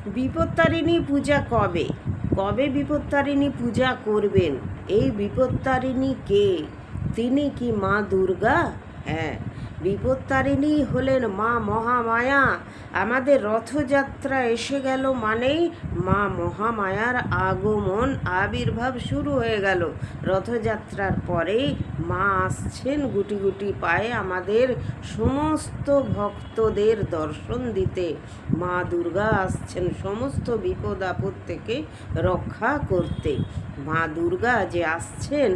বিপত্তারিণী পূজা কবে কবে বিপত্তারিণী পূজা করবেন? এই বিপত্তারিণী কে? তিনি কি মা দুর্গা? হ্যাঁ, বিপত্তারিণী হলেন মা মহামায়া। আমাদের রথযাত্রা এসে গেল মানেই মা মহামায়ার আগমন, আবির্ভাব শুরু হয়ে গেল। রথযাত্রার পরেই মা আসছেন গুটি গুটি পায়ে আমাদের সমস্ত ভক্তদের দর্শন দিতে। মা দুর্গা আসছেন সমস্ত বিপদ আপদ থেকে রক্ষা করতে। মা দুর্গা যে আসছেন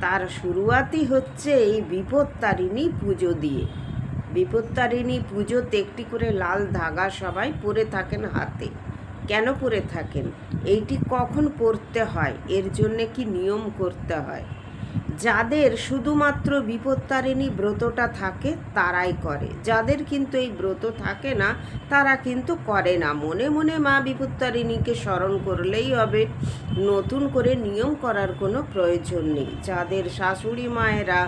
তার শুরুয়াতই হচ্ছে এই বিপত্তারিণী পুজো দিয়ে। বিপত্তারিণী পুজোতে একটি করে লাল ধাগা সবাই পরে থাকেন হাতে। কেন পরে থাকেন? এইটি কখন পরতে হয়? এর জন্যে কি নিয়ম করতে হয়? যাদের শুধুমাত্র বিপত্তারিণী ব্রতটা থাকে তারাই করে, যাদের কিন্তু এই ব্রত থাকে না তারা কিন্তু করে না। মনে মনে মা বিপত্তারিণীকে স্মরণ করলেই হবে, নতুন করে নিয়ম করার কোনো প্রয়োজন নেই। যাদের শাশুড়ি মায়েরা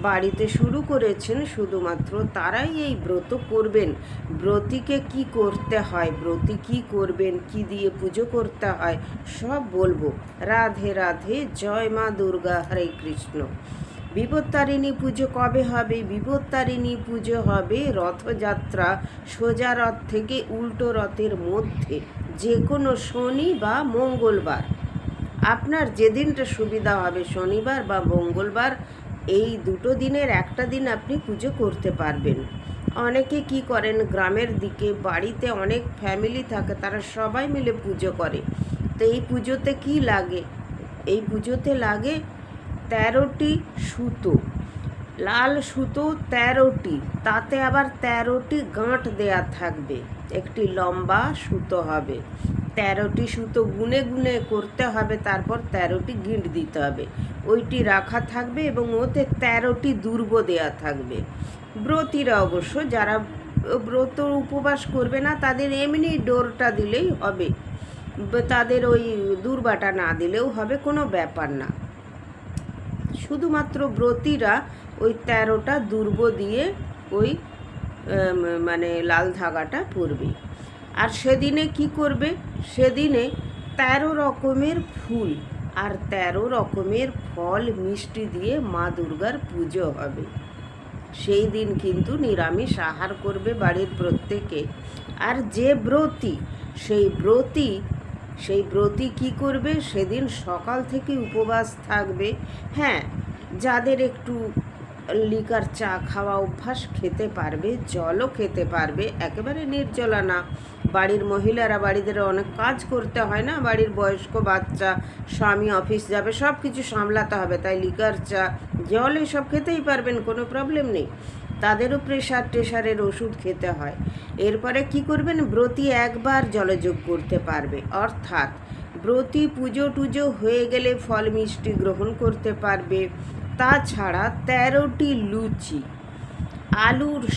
বাড়িতে শুরু করেছেন শুধুমাত্র তারাই এই ব্রত করবেন। ব্রতীকে কি করতে হয়, ব্রতী কি করবেন, কি দিয়ে পুজো করতে হয় সব বলবো। রাধে রাধে, জয় মা দুর্গা, হরে কৃষ্ণ। বিপত্তারিণী পুজো কবে হবে? বিপত্তারিণী পুজো হবে রথযাত্রা সোজা রথ থেকে উল্টো রথের মধ্যে যে কোনো শনি বা মঙ্গলবার। আপনার যেদিনটা সুবিধা হবে, শনিবার বা মঙ্গলবার, এই দুটো দিনের একটা দিন আপনি পুজো করতে পারবেন। অনেকে কি করেন, গ্রামের দিকে বাড়িতে অনেক ফ্যামিলি থাকে, তারা সবাই মিলে পুজো করে। তো এই পুজোতে কি লাগে? এই পুজোতে লাগে 13টি সুতো, লাল সুতো 13টি, তাতে আবার 13টি গাঁট দেয়া থাকবে। একটি লম্বা সুতো হবে, 13টি সুতো গুনে গুনে করতে হবে, তারপর 13টি গিঁট দিতে হবে। ওইটি রাখা থাকবে এবং ওতে 13টি দুর্ব দেয়া থাকবে। ব্রতীরা অবশ্য যারা ব্রত উপবাস করবে না তাদের এমনি ডোরটা দিলেই হবে, তাদের ওই দুর্বাটা না দিলেও হবে, কোনো ব্যাপার না। শুধুমাত্র ব্রতীরা ওই 13টা দুর্ব দিয়ে ওই মানে লাল ধাগাটা পরবে। আর সেদিনে কি করবে? সেদিনে 13 রকমের ফুল আর 13 রকমের ফল মিষ্টি দিয়ে মা দুর্গার পুজো হবে। সেই দিন কিন্তু নিরামিষ আহার করবে বাড়ির প্রত্যেকে। আর যে ব্রতী, সেই ব্রতী কি করবে? সেদিন সকাল থেকে উপবাস থাকবে। হ্যাঁ, যাদের একটু লিকার চা খাওয়া অভ্যাস খেতে পারবে, জলও খেতে পারবে, একেবারে নির্জলা না। বাড়ির মহিলারা, বাড়িতে অনেক কাজ করতে হয় না, বাড়ির বয়স্ক বাচ্চা, স্বামী অফিস যাবে, সব কিছু সামলাতে হবে, তাই লিকার চা জল এসব খেতেই পারবেন, কোনো প্রবলেম নেই। তাদেরও টেশারের ওষুধ খেতে হয়। এরপরে কি করবেন? ব্রতী একবার জলযোগ করতে পারবে, অর্থাৎ ব্রতী পুজো টুজো হয়ে গেলে ফল মিষ্টি গ্রহণ করতে পারবে। তাছাড়া 13টি লুচি,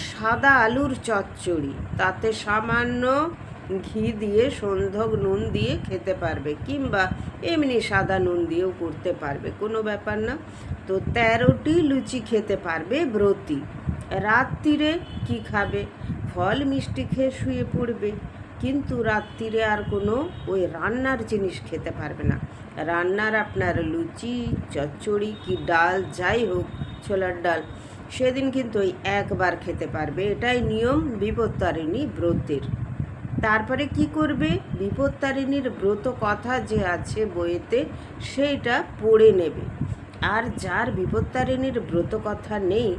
সাদা আলুর চচ্চড়ি, তাতে সামান্য ঘি দিয়ে সন্ধক নুন দিয়ে খেতে পারবে, কিংবা এমনি সাদা নুন দিয়েও করতে পারবে, কোনো ব্যাপার না। তো 13টি লুচি খেতে পারবে ব্রতী। রাত্রিরে কি খাবে? ফল মিষ্টি খেয়ে শুয়ে পড়বে, কিন্তু রাত্রিরে আর কোনো ওই রান্নার জিনিস খেতে পারবে না। রান্নার আপনার লুচি, চচ্চড়ি কি ডাল যাই হোক, ছোলার ডাল, সেদিন কিন্তু ওই একবার খেতে পারবে। এটাই নিয়ম বিপত্তারিণী ব্রতের। তারপরে কি করবে? বিপত্তারিণীর ব্রত কথা যে আছে বইয়েতে সেইটা পড়ে নেবে। আর যার বিপত্তারিণীর ব্রত কথা নেই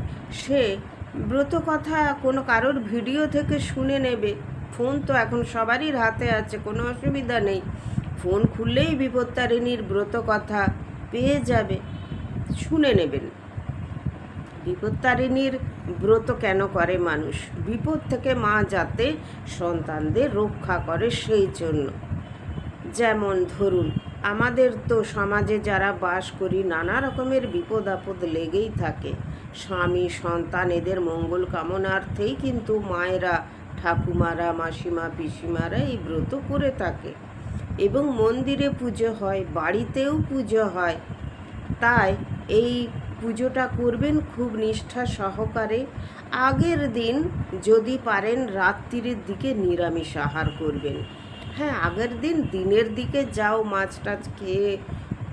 সে ব্রত কথা কোনো কারোর ভিডিও থেকে শুনে নেবে। ফোন তো এখন সবারই হাতে আছে, কোনো অসুবিধা নেই। ফোন খুললেই বিপত্তারিণীর ব্রত কথা পেয়ে যাবে, শুনে নেবেন। বিপত্তারিণীর ব্রত কেন করে মানুষ? বিপদ থেকে মা যাতে সন্তানদের রক্ষা করে সেই জন্য। যেমন ধরুন, আমাদের তো সমাজে যারা বাস করি নানা রকমের বিপদ আপদ লেগেই থাকে। স্বামী সন্তান এদের মঙ্গল কামনার্থেই কিন্তু মায়েরা, ঠাকুমারা, মাসিমা, পিসিমারা এই ব্রত করে থাকে। এবং মন্দিরে পুজো হয়, বাড়িতেও পুজো হয়। তাই এই পুজোটা করবেন খুব নিষ্ঠা সহকারে। আগের দিন যদি পারেন রাত্রির দিকে নিরামিষ আহার করবেন। হ্যাঁ, আগের দিন দিনের দিকে যাও মাছ টাছ খেয়ে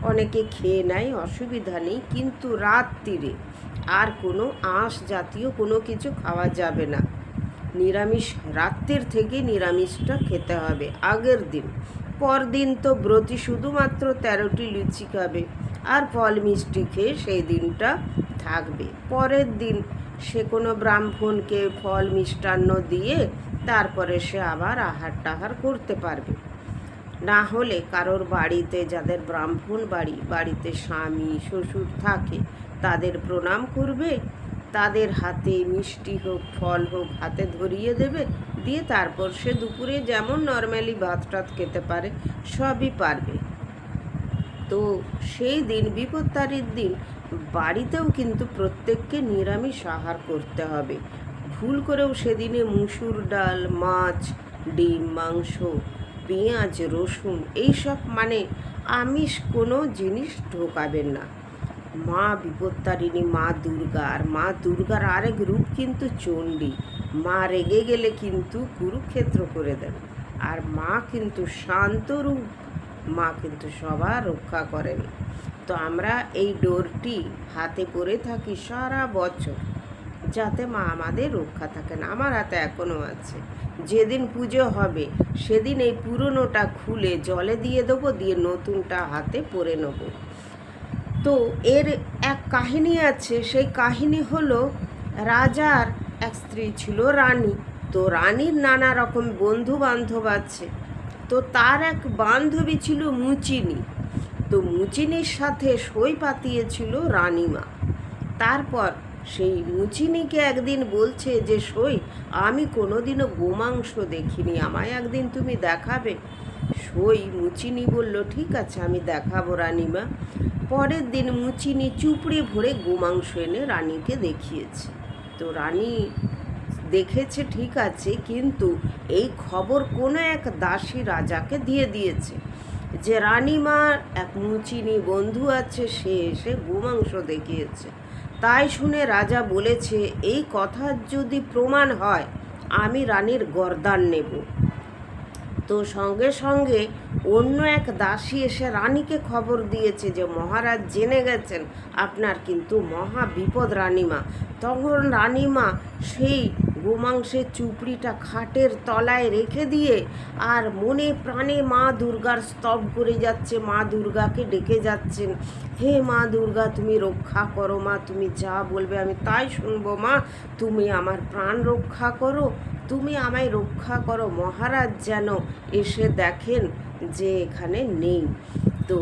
অনেকে খেয়ে নেয়, অসুবিধা নেই, কিন্তু রাত্রিরে আর কোনো আঁশ জাতীয় কোনো কিছু খাওয়া যাবে না। নিরামিষ রাত্রির থেকে নিরামিষটা খেতে হবে আগের দিন। পরদিন তো ব্রতী শুধুমাত্র 13টি লুচি খাবে আর ফল মিষ্টি খেয়ে সেই দিনটা থাকবে। পরের দিন সে কোনো ব্রাহ্মণকে ফল মিষ্টান্ন দিয়ে তারপরে সে আবার আহার টাহার করতে পারবে। না হলে কারোর বাড়িতে, যাদের ব্রাহ্মণ বাড়িতে স্বামী শ্বশুর থাকে, তাদের প্রণাম করবে, তাদের হাতে মিষ্টি হোক ফল হোক হাতে ধরিয়ে দেবে, দিয়ে তারপর সে দুপুরে যেমন নর্মালি ভাত টাত খেতে পারে সবই পারবে। তো সেই দিন বিপত্তারির দিন বাড়িতেও কিন্তু প্রত্যেককে নিরামিষ আহার করতে হবে। ভুল করেও সেদিনে মুসুর ডাল, মাছ, ডিম, মাংস, পেঁয়াজ, রসুন এইসব মানে আমিষ কোনো জিনিস ঢোকাবেন না। মা বিপত্তারিণী মা দুর্গা, আর মা দুর্গার আরেক রূপ কিন্তু চণ্ডী। মা রেগে গেলে কিন্তু কুরুক্ষেত্র করে দেন। আর মা কিন্তু শান্ত রূপ, মা কিন্তু সবার রক্ষা করেন। তো আমরা এই ডোরটি হাতে পরে থাকি সারা বছর, যাতে মা আমাদের রক্ষা থাকেন। আমার হাতে এখনও আছে। যেদিন পুজো হবে সেদিন এই পুরনোটা খুলে জলে দিয়ে দেবো, দিয়ে নতুনটা হাতে পরে নেবো। তো এর এক কাহিনী আছে। সেই কাহিনী হলো, রাজার এক স্ত্রী ছিল রানী। তো রানীর নানা রকম বন্ধু বান্ধব আছে। তো তার এক বান্ধবী ছিল মুচিনি। তো মুচিনির সাথে সই পাতিয়েছিল রানীমা। তারপর সেই মুচিনিকে একদিন বলছে যে, সই, আমি কোনোদিনও গোমাংস দেখিনি, আমায় একদিন তুমি দেখাবে। সই মুচিনি বলল, ঠিক আছে আমি দেখাবো রানীমা। পরের দিন মুচিনি চুপড়ে ভরে গোমাংস এনে রানীকে দেখিয়েছে। তো রানী দেখেছে ঠিক আছে, কিন্তু এই খবর কোনো এক দাসী রাজাকে দিয়ে দিয়েছে যে রানীমার এক মুচিনি বন্ধু আছে, সে এসে গোমাংস দেখিয়েছে। তাই শুনে রাজা বলেছে, এই কথা যদি প্রমাণ হয় আমি রানীর গর্দান নেব। তো সঙ্গে সঙ্গে অন্য এক দাসী এসে রানীকে খবর দিয়েছে যে মহারাজ জেনে গেছেন আপনার কিন্তু মহা বিপদ রানীমা। তখন রানীমা সেই গোমাংসের চুপড়িটা খাটের তলায় রেখে দিয়ে আর মনে প্রাণে মা দুর্গার স্তব করে যাচ্ছে, মা দুর্গাকে ডেকে যাচ্ছেন, হে মা দুর্গা তুমি রক্ষা করো, মা তুমি যা বলবে আমি তাই শুনবো, মা তুমি আমার প্রাণ রক্ষা করো, তুমি আমায় রক্ষা করো, মহারাজ যেন এসে দেখেন যে এখানে নেই। তো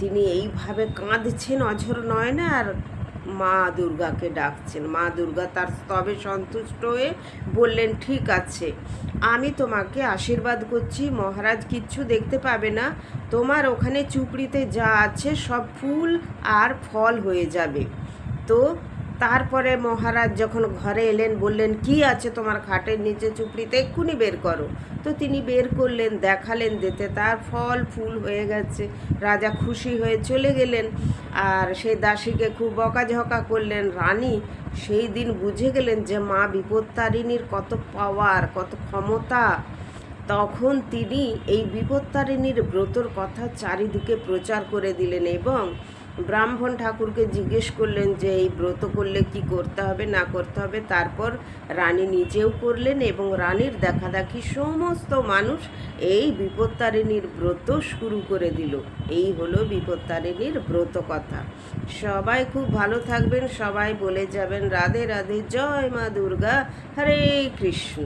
তিনি এইভাবে কাঁদছেন অঝর নয়নে আর মা দুর্গাকে ডাকছেন। মা দুর্গা তার স্তবে সন্তুষ্ট হয়ে বললেন, ঠিক আছে আমি তোমাকে আশীর্বাদ করছি, মহারাজ কিচ্ছু দেখতে পাবে না, তোমার ওখানে চুপড়িতে যা আছে সব ফুল আর ফল হয়ে যাবে। তো তারপরে মহারাজ যখন ঘরে এলেন বললেন, কি আছে তোমার খাটের নিচে চুপড়িতে, এক্ষুনি বের করো। তো তিনি বের করলেন, দেখালেন, দিতে তার ফল ফুল হয়ে গেছে। রাজা খুশি হয়ে চলে গেলেন আর সেই দাসীকে খুব বকাঝকা করলেন। রানী সেই দিন বুঝে গেলেন যে মা বিপত্তারিণীর কত পাওয়ার, কত ক্ষমতা। তখন তিনি এই বিপত্তারিণীর ব্রতর কথা চারিদিকে প্রচার করে দিলেন এবং ব্রাহ্মণ ঠাকুরকে জিজ্ঞেস করলেন যে এই ব্রত করলে কি করতে হবে না করতে হবে। তারপর রানী নিজেও করলেন এবং রানীর দেখাদেখি সমস্ত মানুষ এই বিপত্তারিণীর ব্রত শুরু করে দিল। এই হলো বিপত্তারিণীর ব্রত কথা। সবাই খুব ভালো থাকবেন, সবাই বলে যাবেন রাধে রাধে, জয় মা দুর্গা, হরে কৃষ্ণ।